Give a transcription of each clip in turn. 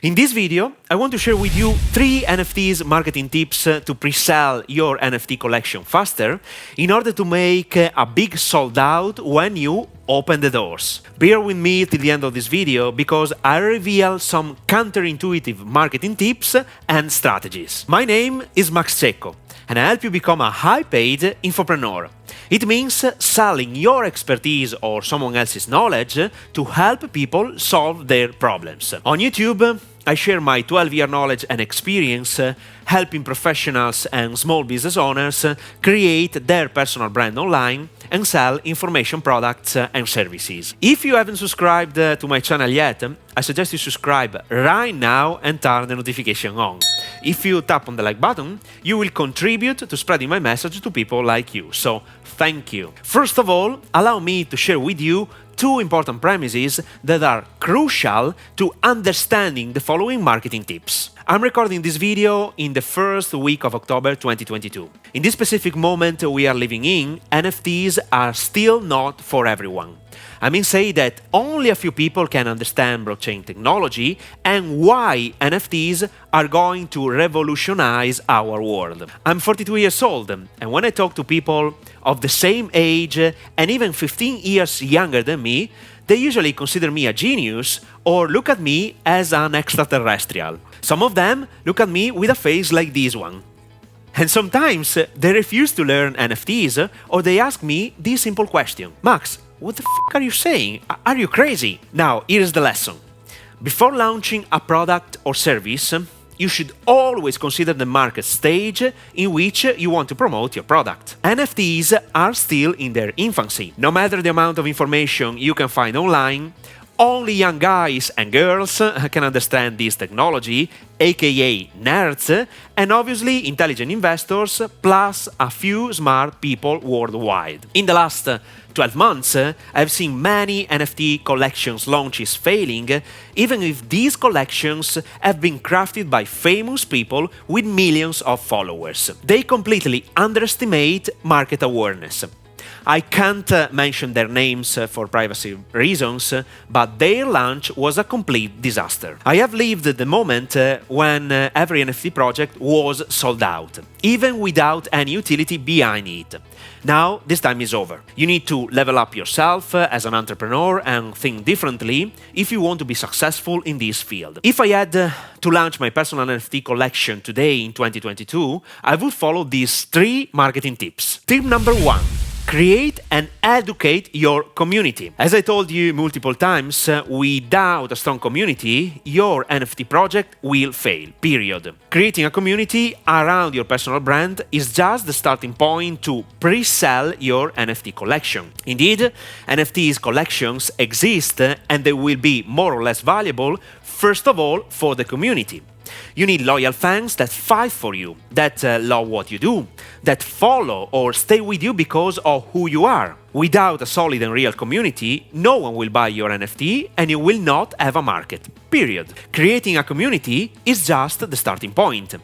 In this video, I want to share with you 3 NFTs marketing tips to pre-sell your NFT collection faster in order to make a big sold out when you open the doors. Bear with me till the end of this video because I reveal some counterintuitive marketing tips and strategies. My name is Cecco and I help you become a high-paid infopreneur. It means selling your expertise or someone else's knowledge to help people solve their problems. On YouTube, I share my 12-year knowledge and experience helping professionals and small business owners create their personal brand online and sell information products and services. If you haven't subscribed to my channel yet, I suggest you subscribe right now and turn the notification on. If you tap on the like button, you will contribute to spreading my message to people like you. So, thank you. First of all, allow me to share with you 2 important premises that are crucial to understanding the following marketing tips. I'm recording this video in the first week of October 2022. In this specific moment we are living in, NFTs are still not for everyone. I mean say that only a few people can understand blockchain technology and why NFTs are going to revolutionize our world. I'm 42 years old, and when I talk to people of the same age and even 15 years younger than me, they usually consider me a genius or look at me as an extraterrestrial. Some of them look at me with a face like this one. And sometimes they refuse to learn NFTs or they ask me this simple question: Max, what the f*** are you saying? Are you crazy? Now, here's the lesson. Before launching a product or service, you should always consider the market stage in which you want to promote your product. NFTs are still in their infancy. No matter the amount of information you can find online, only young guys and girls can understand this technology, aka nerds, and obviously intelligent investors, plus a few smart people worldwide. In the last 12 months, I've seen many NFT collections launches failing, even if these collections have been crafted by famous people with millions of followers. They completely underestimate market awareness. I can't mention their names for privacy reasons, but their launch was a complete disaster. I have lived the moment when every NFT project was sold out, even without any utility behind it. Now, this time is over. You need to level up yourself as an entrepreneur and think differently if you want to be successful in this field. If I had to launch my personal NFT collection today in 2022, I would follow these 3 marketing tips. Tip number 1. Create and educate your community. As I told you multiple times, without a strong community, your NFT project will fail, period. Creating a community around your personal brand is just the starting point to pre-sell your NFT collection. Indeed, NFTs collections exist and they will be more or less valuable, first of all, for the community. You need loyal fans that fight for you, that love what you do, that follow or stay with you because of who you are. Without a solid and real community, no one will buy your NFT and you will not have a market, period. Creating a community is just the starting point.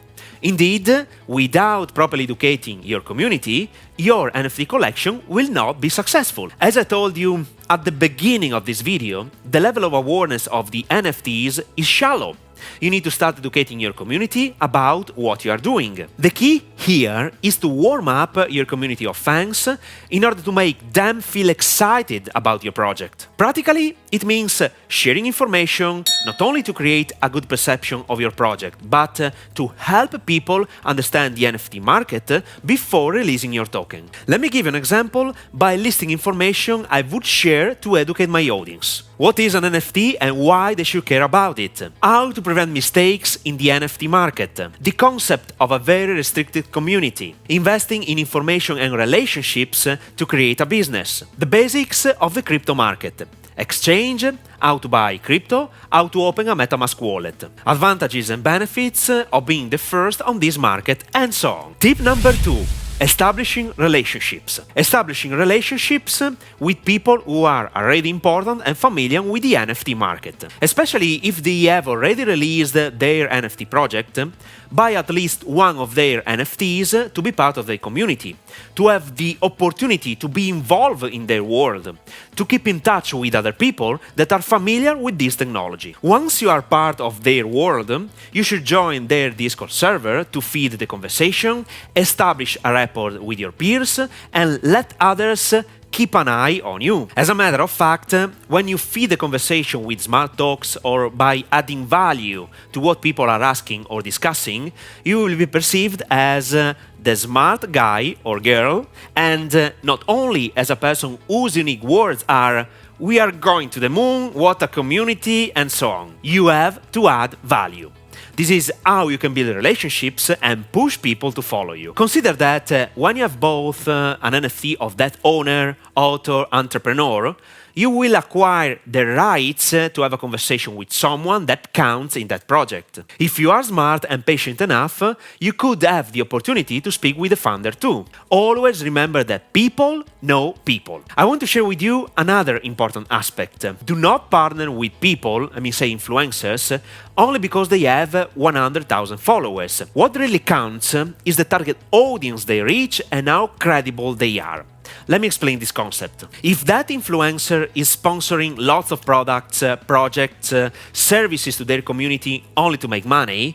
Indeed, without properly educating your community, your NFT collection will not be successful. As I told you at the beginning of this video, the level of awareness of the NFTs is shallow. You need to start educating your community about what you are doing. The key here is to warm up your community of fans in order to make them feel excited about your project. Practically, it means sharing information not only to create a good perception of your project, but to help people understand the NFT market before releasing your token. Let me give you an example by listing information I would share to educate my audience. What is an NFT and why they should care about it? How to prevent mistakes in the NFT market? The concept of a very restricted community. Investing in information and relationships to create a business. The basics of the crypto market. Exchange, how to buy crypto, how to open a MetaMask wallet. Advantages and benefits of being the first on this market, and so on. Tip number 2. Establishing relationships. Establishing relationships with people who are already important and familiar with the NFT market. Especially if they have already released their NFT project, buy at least one of their NFTs to be part of their community, to have the opportunity to be involved in their world, to keep in touch with other people that are familiar with this technology. Once you are part of their world, you should join their Discord server to feed the conversation, establish a rapport with your peers, and let others keep an eye on you. As a matter of fact, when you feed the conversation with smart talks or by adding value to what people are asking or discussing, you will be perceived as the smart guy or girl, and not only as a person whose unique words are "we are going to the moon, what a community," and so on. You have to add value. This is how you can build relationships and push people to follow you. Consider that when you have both an NFT of that owner, author, entrepreneur, you will acquire the rights to have a conversation with someone that counts in that project. If you are smart and patient enough, you could have the opportunity to speak with the founder too. Always remember that people know people. I want to share with you another important aspect. Do not partner with people, say influencers, only because they have 100,000 followers. What really counts is the target audience they reach and how credible they are. Let me explain this concept. If that influencer is sponsoring lots of products, projects, services to their community only to make money,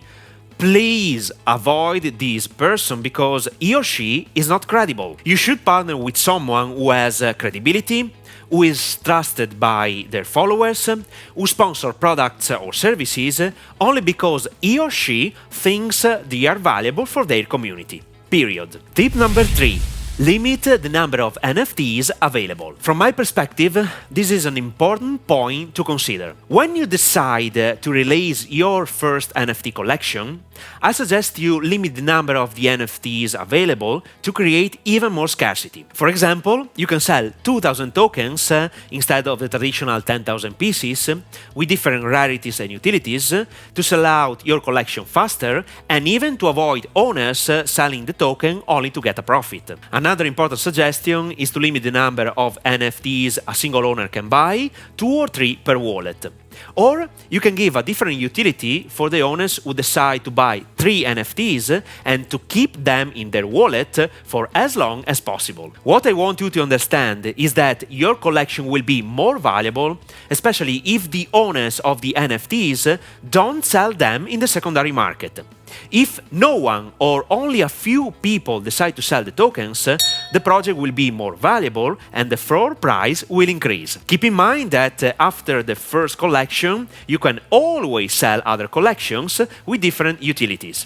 please avoid this person because he or she is not credible. You should partner with someone who has credibility, who is trusted by their followers, who sponsor products or services only because he or she thinks they are valuable for their community. Period. Tip number 3. Limit the number of NFTs available. From my perspective, this is an important point to consider. When you decide to release your first NFT collection, I suggest you limit the number of the NFTs available to create even more scarcity. For example, you can sell 2,000 tokens instead of the traditional 10,000 pieces with different rarities and utilities to sell out your collection faster and even to avoid owners selling the token only to get a profit. Another important suggestion is to limit the number of NFTs a single owner can buy, 2 or 3 per wallet. Or you can give a different utility for the owners who decide to buy 3 NFTs and to keep them in their wallet for as long as possible. What I want you to understand is that your collection will be more valuable, especially if the owners of the NFTs don't sell them in the secondary market. If no one or only a few people decide to sell the tokens, the project will be more valuable and the floor price will increase. Keep in mind that after the first collection, you can always sell other collections with different utilities.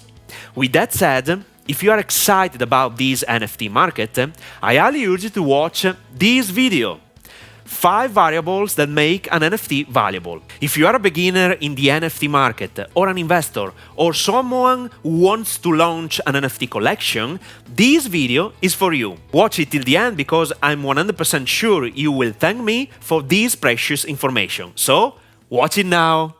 With that said, if you are excited about this NFT market, I highly urge you to watch this video. 5 variables that make an NFT valuable. If you are a beginner in the NFT market, or an investor, or someone who wants to launch an NFT collection, this video is for you. Watch it till the end because I'm 100% sure you will thank me for this precious information. So, watch it now!